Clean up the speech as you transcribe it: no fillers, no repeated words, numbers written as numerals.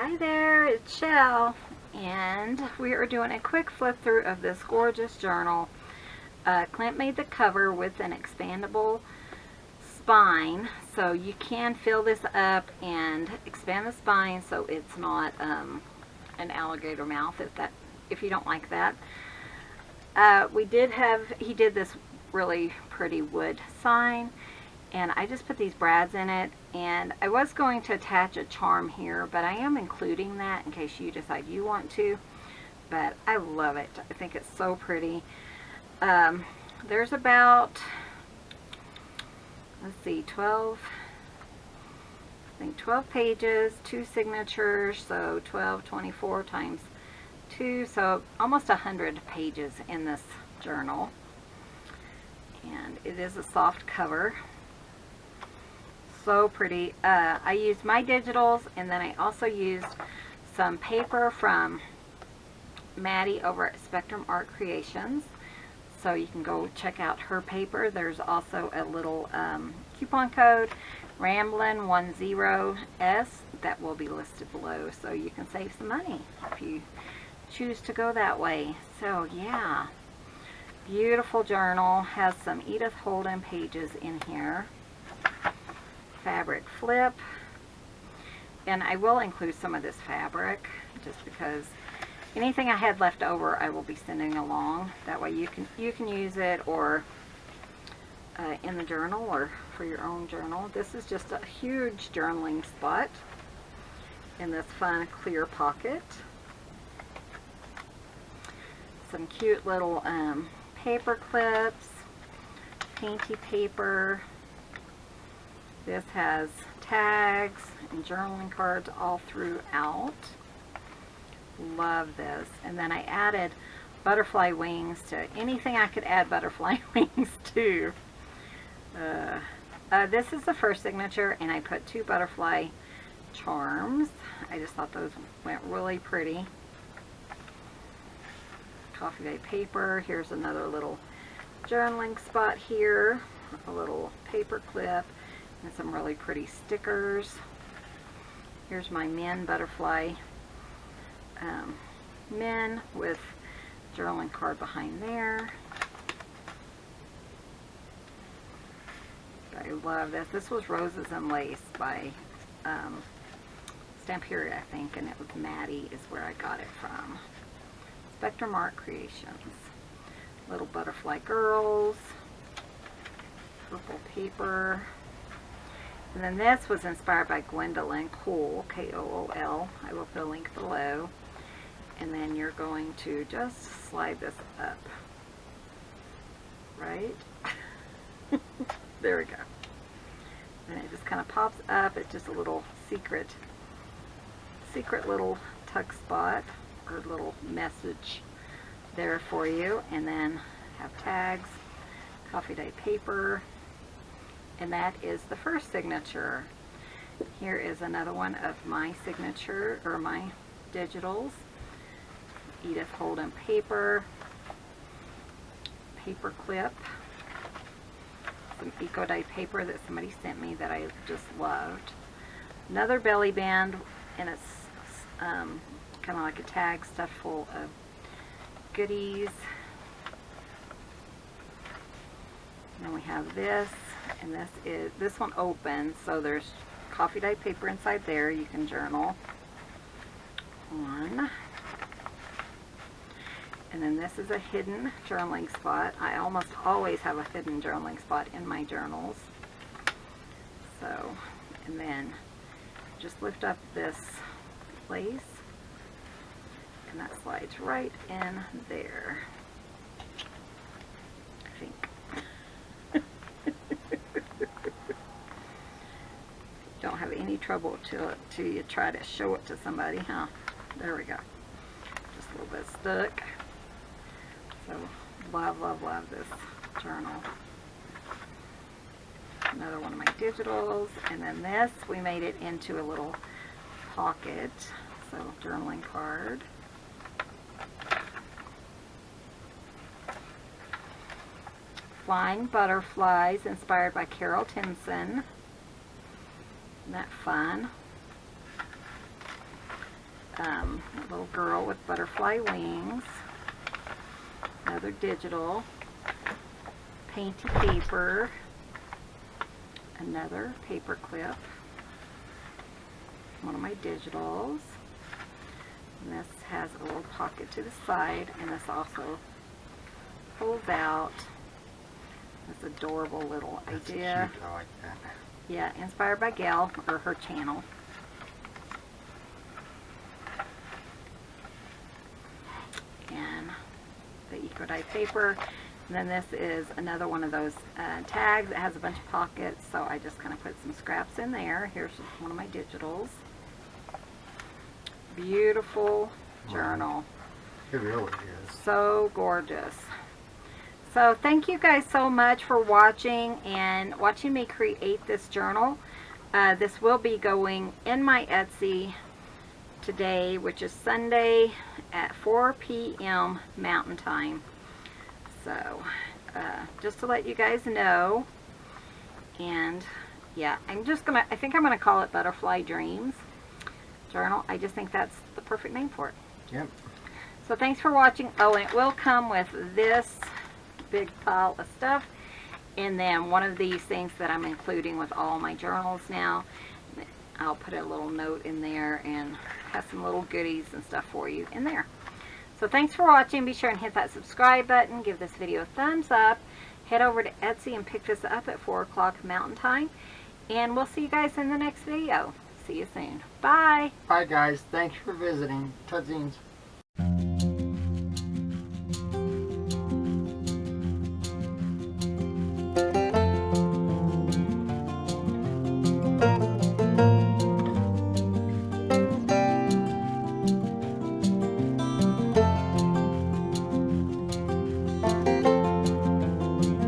Hi there, it's Shell, and we are doing a quick flip through of this gorgeous journal. Clint made the cover with an expandable spine, so you can fill this up and expand the spine so it's not an alligator mouth if you don't like that. He did this really pretty wood sign, and I just put these brads in it, and I was going to attach a charm here, but I am including that in case you decide you want to. But I love it. I think it's so pretty. There's about, let's see, 12 pages, 2 signatures, so 12, 24 times 2, so almost 100 pages in this journal. And it is a soft cover. So pretty. I used my digitals, and then I also used some paper from Maddie over at Spectrum Art Creations. So you can go check out her paper. There's also a little coupon code, Ramblin10S, that will be listed below, so you can save some money if you choose to go that way. So yeah, beautiful journal. Has some Edith Holden pages in here. Fabric flip, and I will include some of this fabric just because anything I had left over I will be sending along. That way you can use it or in the journal or for your own journal. This is just a huge journaling spot in this fun clear pocket. Some cute little paper clips, painty paper. This has tags and journaling cards all throughout. Love this. And then I added butterfly wings to anything I could add butterfly wings to. This is the first signature, and I put 2 butterfly charms. I just thought those went really pretty. Coffee Day paper. Here's another little journaling spot here. A little paper clip. And some really pretty stickers. Here's my men butterfly men with journaling card behind there. I love this. This was Roses and Lace by Stamperia, I think, and it was Maddie is where I got it from. Spectrum Art Creations. Little butterfly girls. Purple paper. And then this was inspired by Gwendolyn Kool, K-O-O-L. I will put a link below. And then you're going to just slide this up. Right? There we go. And it just kind of pops up. It's just a little secret little tuck spot or little message there for you. And then have tags, Coffee Day paper. And that is the first signature. Here is another one of my signature, or my digitals. Edith Holden paper, paper clip, some Eco Dye paper that somebody sent me that I just loved. Another belly band, and it's kind of like a tag stuffed full of goodies. And then we have this. And this one opens, so there's Coffee Dye paper inside there. You can journal on. And then this is a hidden journaling spot. I almost always have a hidden journaling spot in my journals. So, and then just lift up this place, and that slides right in there, I think. Don't have any trouble till you try to show it to somebody, huh? There we go. Just a little bit stuck. So love, love, love this journal. Another one of my digitals. And then this, we made it into a little pocket. So journaling card. Flying Butterflies, inspired by Carol Tinson. Isn't that fun? a little girl with butterfly wings. Another digital. Painty paper. Another paper clip. One of my digitals. And this has a little pocket to the side, and this also pulls out. This adorable little idea. Cute. I like that. Yeah, inspired by Gail, or her channel. And the Eco Dye paper. And then this is another one of those tags. It has a bunch of pockets, so I just kind of put some scraps in there. Here's one of my digitals. Beautiful journal. It really is. So gorgeous. So thank you guys so much for watching and watching me create this journal. This will be going in my Etsy today, which is Sunday at 4 p.m. Mountain Time. So just to let you guys know. And yeah, I think I'm gonna call it Butterfly Dreams Journal. I just think that's the perfect name for it. Yep. So thanks for watching. Oh, and it will come with this big pile of stuff, and then one of these things that I'm including with all my journals now. I'll put a little note in there and have some little goodies and stuff for you in there. So thanks for watching. Be sure and hit that subscribe button. Give this video a thumbs up. Head over to Etsy and pick this up at 4 o'clock Mountain Time. And we'll see you guys in the next video. See you soon. Bye. Bye guys. Thanks for visiting. Tudzines.